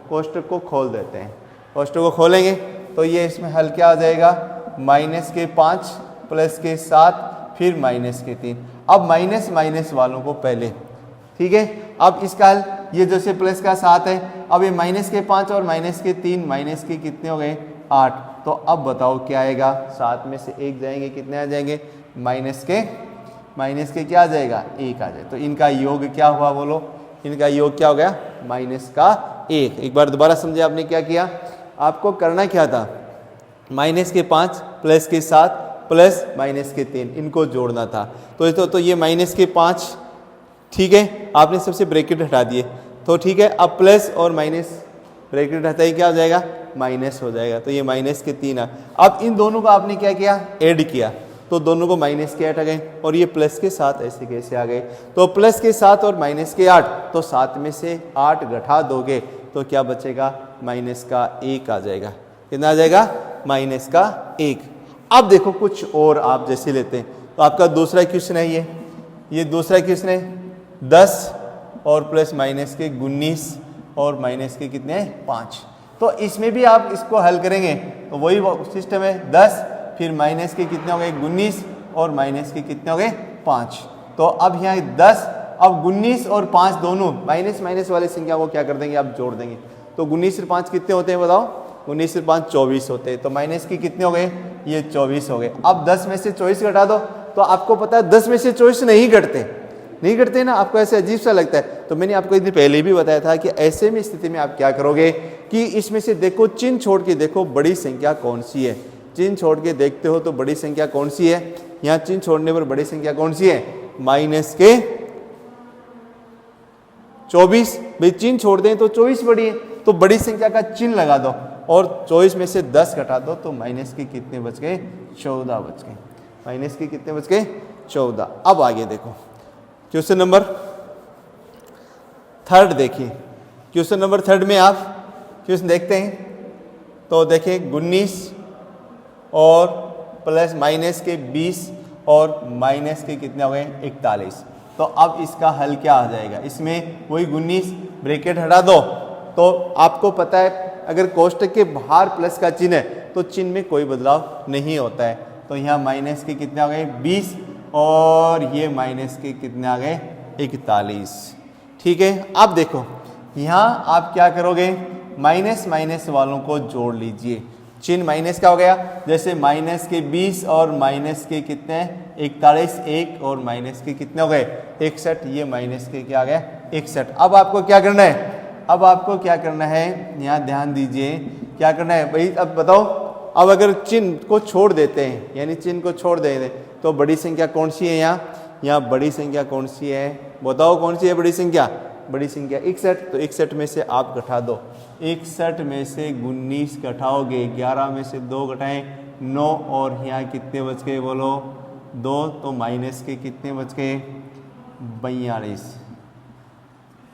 कोष्टक को खोल देते हैं। कोष्टक को खोलेंगे तो ये इसमें हल क्या आ जाएगा, -5 प्लस 7 फिर -3। अब माइनस वालों को पहले, ठीक है। अब इसका हल ये जैसे प्लस का 7 है, अब ये -5 और -3 माइनस के कितने हो गए 8। तो अब बताओ क्या आएगा, 7 में से 1 जाएंगे, कितने आ जाएंगे माइनस के क्या आ जाएगा 1 आ जाए। तो इनका योग क्या हुआ बोलो, इनका योग क्या हो गया -1। एक बार दोबारा समझे आपने क्या किया, आपको करना क्या था, -5 प्लस 7 प्लस -3 इनको जोड़ना था। तो ये -5, ठीक है, आपने सबसे ब्रैकेट हटा दिए तो ठीक है। अब प्लस और माइनस ब्रैकेट हटा ही क्या हो जाएगा, माइनस हो जाएगा। तो ये -3 है। अब इन दोनों को आपने क्या किया, ऐड किया, तो दोनों को माइनस के 8 आ गए और ये प्लस के 7 ऐसे कैसे आ गए। तो प्लस के 7 और -8, तो 7 में से 8 घटा दोगे तो क्या बचेगा, -1 आ जाएगा। कितना आ जाएगा, -1। अब देखो कुछ और आप जैसे लेते हैं, तो आपका दूसरा क्वेश्चन है ये दूसरा क्वेश्चन है 10 और प्लस -19 और माइनस के कितने हैं 5। तो इसमें भी आप इसको हल करेंगे तो वही सिस्टम है, 10 फिर माइनस के कितने हो गए 19 और माइनस के कितने हो गए 5। तो अब यहाँ 10, अब 19 और 5 दोनों माइनस वाले संख्या को क्या कर देंगे, आप जोड़ देंगे। तो 19 और 5 कितने होते हैं बताओ, 19 और 5 24 होते हैं। तो माइनस के कितने हो गए, ये 24 हो गए। अब 10 में से 24 घटा दो, तो आपको पता है 10 में से 24 नहीं घटते ना, आपको ऐसे अजीब सा लगता है। तो मैंने आपको एक दिन पहले भी बताया था कि ऐसे में स्थिति में आप क्या करोगे कि इसमें से देखो, चिन्ह छोड़ के देखो बड़ी संख्या कौन सी है। चिन्ह छोड़ के देखते हो तो बड़ी संख्या कौन सी है, यहाँ चिन्ह छोड़ने पर बड़ी संख्या कौन सी है, -24। भाई चिन्ह छोड़ दें तो 24 बड़ी है, तो बड़ी संख्या का चिन्ह लगा दो और 24 में से 10 घटा दो तो माइनस के कितने बच गए, 14 बच गए। माइनस के कितने बच गए, 14। अब आगे देखो क्वेश्चन नंबर 3 देखिए। क्वेश्चन नंबर 3 में आप क्वेश्चन देखते हैं तो देखिए 19 और प्लस माइनस के 20 और माइनस के कितने हो गए 41। तो अब इसका हल क्या आ जाएगा, इसमें वही 19 ब्रैकेट हटा दो। तो आपको पता है अगर कोष्टक के बाहर प्लस का चिन्ह है तो चिन्ह में कोई बदलाव नहीं होता है। तो यहाँ माइनस के कितने आ गए 20 और ये माइनस के कितने आ गए 41, ठीक है। अब देखो यहाँ आप क्या करोगे, माइनस वालों को जोड़ लीजिए। चिन्ह माइनस का हो गया, जैसे माइनस के 20 और माइनस के कितने 41, 1 और माइनस के कितने हो गए 61, ये माइनस के क्या आ गया 61। अब आपको क्या करना है, अब आपको क्या करना है, यहाँ ध्यान दीजिए क्या करना है भाई। अब बताओ, अब अगर चिन्ह को छोड़ देते हैं, यानी चिन्ह को छोड़ देते तो बड़ी संख्या कौन सी है, यहाँ बड़ी संख्या कौन सी है बताओ, कौन सी है बड़ी संख्या 61। तो 61 में से आप घटा दो, 61 में से 19 घटाओगे, 11 में से 2 घटाएं 9 और यहाँ कितने बच गए बोलो 2। तो माइनस के कितने बच गए 42।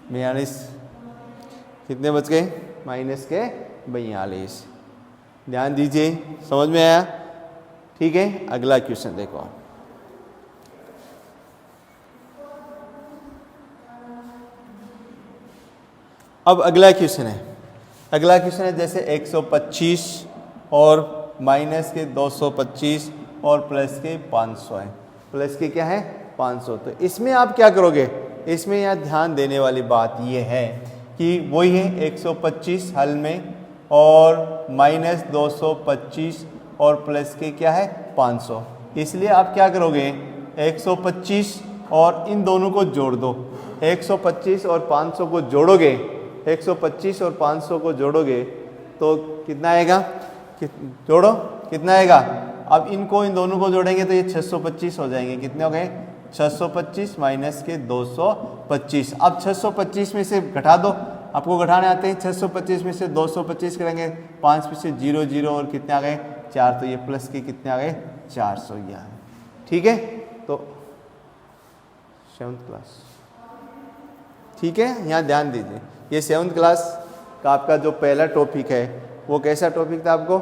42 कितने बच गए? माइनस के 42। ध्यान दीजिए, समझ में आया? ठीक है, अगला क्वेश्चन देखो। अब अगला क्वेश्चन है जैसे 125 और माइनस के 225 और प्लस के 500 है। प्लस के क्या है? 500। तो इसमें आप क्या करोगे? इसमें यहाँ ध्यान देने वाली बात ये है कि वही है 125 हल में और माइनस 225 और प्लस के क्या है? 500। इसलिए आप क्या करोगे? 125 और इन दोनों को जोड़ दो। 125 और 500 को जोड़ोगे, 125 और 500 को जोड़ोगे तो कितना आएगा? जोड़ो, कितना आएगा? अब इनको इन दोनों को जोड़ेंगे तो ये 625 हो जाएंगे। कितने हो गए? 625 माइनस के 225। अब 625 में से घटा दो, आपको घटाने आते हैं। 625 में से 225 करेंगे, 5 में से 0 0 और कितने आ गए? 4। तो ये प्लस के कितने आ गए? 400 ये आ गए। ठीक है, तो 7th क्लास। ठीक है, यहाँ ध्यान दीजिए, ये 7th क्लास का आपका जो पहला टॉपिक है वो कैसा टॉपिक था आपको?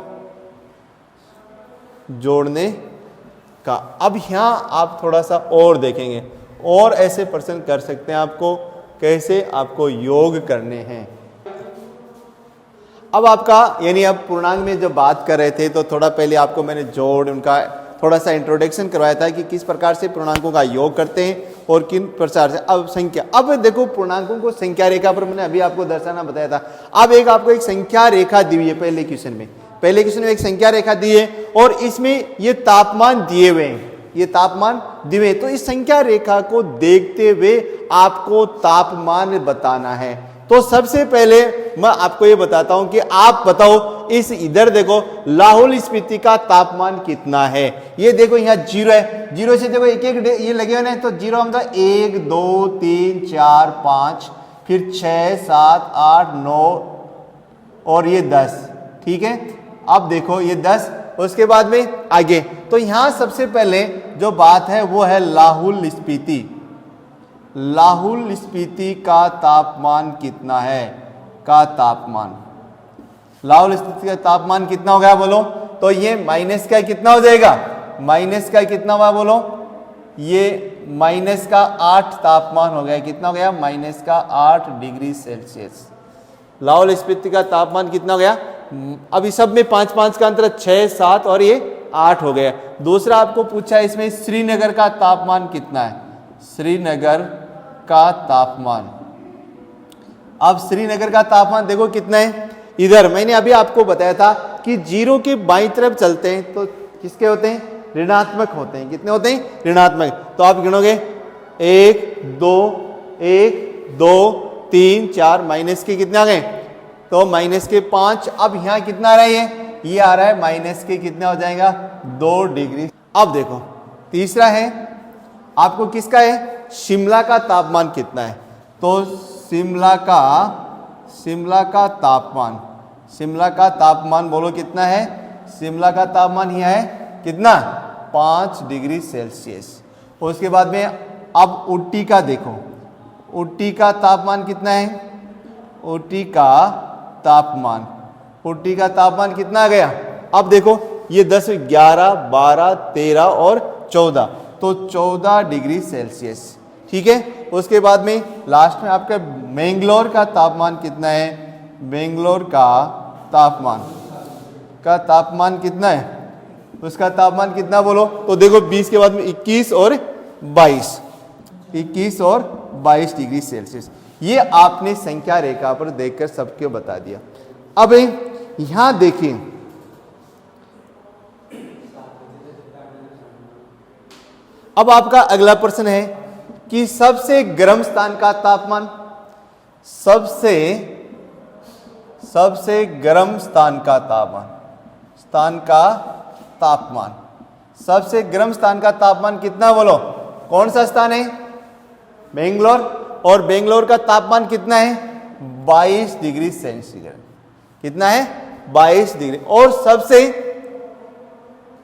जोड़ने का। अब यहाँ आप थोड़ा सा और देखेंगे, और ऐसे प्रश्न कर सकते हैं आपको, कैसे आपको योग करने हैं। अब आपका यानी अब पूर्णांक में जब बात कर रहे थे तो थोड़ा पहले आपको मैंने जोड़ उनका थोड़ा सा इंट्रोडक्शन करवाया था कि किस प्रकार से पूर्णांकों का योग करते हैं और किन प्रकार से। अब संख्या, अब देखो पूर्णांकों को संख्या रेखा पर मैंने अभी आपको दर्शाना बताया था। अब आपको एक संख्या रेखा दी हुई है पहले क्वेश्चन में एक संख्या रेखा दी है और इसमें ये तापमान दिए हुए हैं, ये तापमान दिए हुए। तो इस संख्या रेखा को देखते हुए आपको तापमान बताना है। तो सबसे पहले मैं आपको ये बताता हूं कि आप बताओ, इस इधर देखो लाहौल स्पीति का तापमान कितना है। ये देखो यहाँ 0 है, 0 से देखो एक एक ये लगे हुए हैं। तो 0 हम 1 2 3 4 5, फिर 6 7 8 9 और ये 10। ठीक है, अब देखो ये 10, उसके बाद में आगे। तो यहां सबसे पहले जो बात है वो है लाहौल स्पीति। लाहौल स्पीति का तापमान कितना है? का तापमान, लाहौल स्पीति का तापमान कितना हो गया बोलो? तो ये माइनस का कितना हो जाएगा? माइनस का कितना हुआ बोलो? ये माइनस का 8 तापमान हो गया। कितना हो गया? माइनस का 8 डिग्री सेल्सियस। लाहौल स्पीति का तापमान कितना हो गया? अभी सब में 5 5 का अंतर, 6 7 और ये 8 हो गया। दूसरा आपको पूछा इसमें श्रीनगर का तापमान कितना है? श्रीनगर का तापमान, अब श्रीनगर का तापमान देखो कितना है। इधर मैंने अभी आपको बताया था कि 0 के बाईं तरफ चलते हैं तो किसके होते हैं? ऋणात्मक होते हैं। कितने होते हैं? ऋणात्मक। तो आप गिनोगे 1 2 3 4, माइनस के कितने आ गए? तो माइनस के 5। अब यहाँ कितना आ रहा है? ये आ रहा है माइनस के कितना हो जाएगा? 2 डिग्री। अब देखो तीसरा है आपको किसका है? शिमला का तापमान कितना है? तो शिमला का तापमान, शिमला का तापमान बोलो कितना है? शिमला का तापमान यह है कितना? 5 डिग्री सेल्सियस। उसके बाद में अब ऊटी का देखो, ऊटी का तापमान कितना है? ऊटी का तापमान कितना आ गया? अब देखो ये 10 11 12 13 और 14, तो 14 डिग्री सेल्सियस। ठीक है, उसके बाद में लास्ट में आपका बेंगलोर का तापमान कितना है? बेंगलोर का तापमान कितना है? उसका तापमान कितना बोलो? तो देखो 20 के बाद में 21 और 22 डिग्री सेल्सियस। ये आपने संख्या रेखा पर देखकर सबको बता दिया। अब यहां देखिए, अब आपका अगला प्रश्न है कि सबसे गर्म स्थान का तापमान, सबसे गर्म स्थान का तापमान, सबसे गर्म स्थान का तापमान कितना बोलो? कौन सा स्थान है? बेंगलोर। और बेंगलोर का तापमान कितना है? 22 डिग्री सेंटीग्रेड। कितना है? 22 डिग्री। और सबसे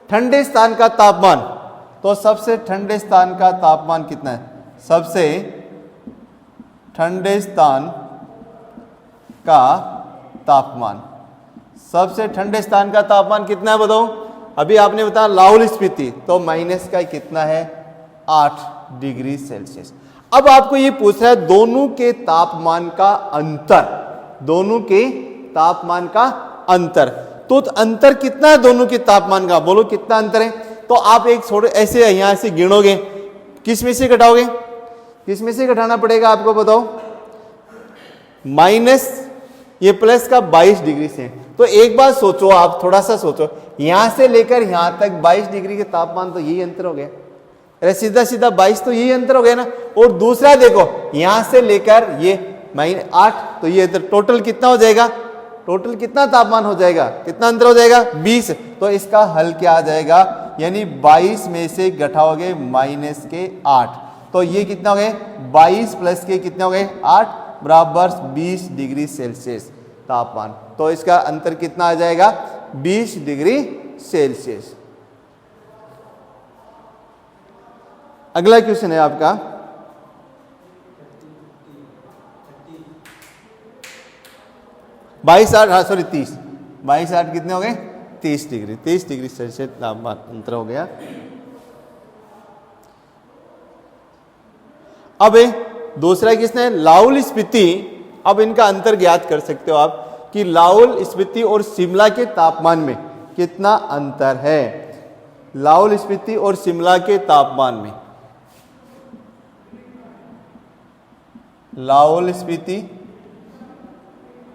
ठंडे स्थान का तापमान, तो सबसे ठंडे स्थान का तापमान कितना है? सबसे ठंडे स्थान का तापमान। सबसे ठंडे स्थान का तापमान कितना है बताओ? अभी आपने बताया लाहौल स्पीति, तो माइनस का कितना है? 8 डिग्री सेल्सियस। अब आपको ये पूछ रहा है दोनों के तापमान का अंतर, दोनों के तापमान का अंतर। तो अंतर कितना है दोनों के तापमान का? बोलो कितना अंतर है? तो आप एक थोड़े ऐसे यहां से गिनोगे, किस में से घटाओगे? किस में से घटाना पड़ेगा आपको बताओ? माइनस ये प्लस का 22 डिग्री से। तो एक बात सोचो, आप थोड़ा सा सोचो, यहां से लेकर यहां तक 22 डिग्री के तापमान, तो यही अंतर हो गया। अरे सीधा सीधा 22 तो यही अंतर हो गया ना। और दूसरा देखो, यहां से लेकर ये -8, तो ये टोटल कितना हो जाएगा? टोटल कितना तापमान हो जाएगा? कितना अंतर हो जाएगा? 20। तो इसका हल क्या आ जाएगा? यानी 22 में से घटाओगे -8, तो ये कितना हो गए? 22 प्लस के कितने हो गए? 8 बराबर 20 डिग्री सेल्सियस तापमान। तो इसका अंतर कितना आ जाएगा? 20 डिग्री सेल्सियस। अगला क्वेश्चन है आपका 22/8, हाँ सॉरी 30, 22/8 कितने हो गए? 30 डिग्री, 30 डिग्री सेल्सियस तापमान अंतर हो गया। अब दूसरा किसने? लाहौल स्पीति। अब इनका अंतर ज्ञात कर सकते हो आप कि लाहौल स्पीति और शिमला के तापमान में कितना अंतर है। लाहौल स्पीति और शिमला के तापमान में, लाहौल स्पीति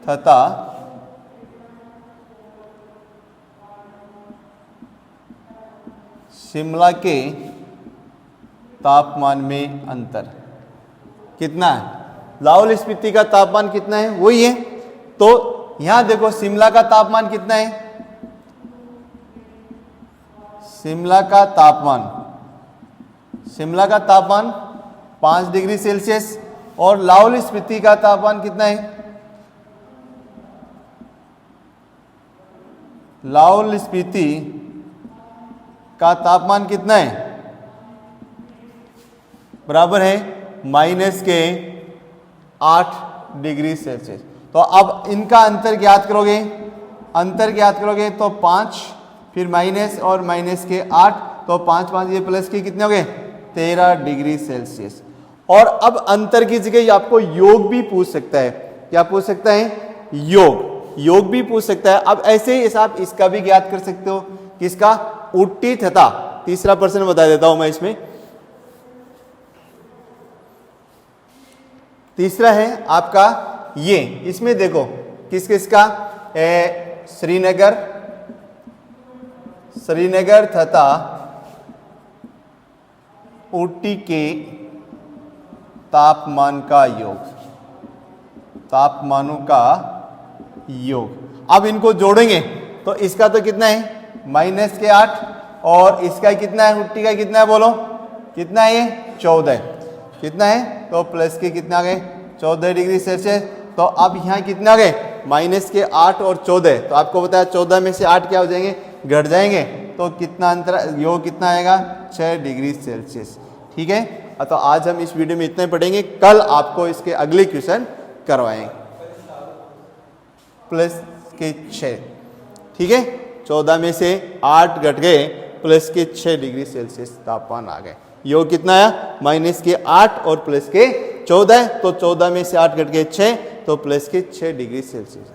तथा शिमला के तापमान में अंतर कितना है? लाहौल स्पीति का तापमान कितना है? वही है। तो यहां देखो शिमला का तापमान कितना है? शिमला का तापमान 5 डिग्री सेल्सियस। और लाहौल स्पीति का तापमान कितना है? लाहौल स्पीति का तापमान कितना है? बराबर है -8 डिग्री सेल्सियस। तो अब इनका अंतर ज्ञात करोगे, तो 5 फिर माइनस और माइनस के 8, तो 5 5 ये प्लस के कितने हो गए? 13 डिग्री सेल्सियस। और अब अंतर की जगह आपको योग भी पूछ सकता है। क्या पूछ सकता है? योग भी पूछ सकता है। अब ऐसे ही आप इसका भी ज्ञात कर सकते हो। किसका? उट्टी तथा, तीसरा प्रश्न बता देता हूं मैं इसमें। तीसरा है आपका ये, इसमें देखो किस किसका? श्रीनगर तथा ऊटी के तापमानों का योग। अब इनको जोड़ेंगे तो इसका तो कितना है? -8, और इसका कितना है? ऊटी का कितना है? बोलो कितना है? ये 14 कितना है? तो प्लस के कितना आ गए? 14 डिग्री सेल्सियस। तो अब यहाँ कितना आ गए? -8 और 14। तो आपको बताया 14 में से 8 क्या हो जाएंगे? घट जाएंगे। तो कितना अंतर, योग कितना आएगा? 6 डिग्री सेल्सियस। ठीक है। तो आज हम इस वीडियो में इतना ही पढ़ेंगे। कल आपको इसके अगले क्वेश्चन करवाएंगे। प्लस के 6, ठीक है। 14 में से 8 घट गए, प्लस के 6 डिग्री सेल्सियस तापमान आ गए। योग कितना आया? -8 और प्लस के 14। तो 14 में से 8 घट गए 6, तो प्लस के 6 डिग्री सेल्सियस।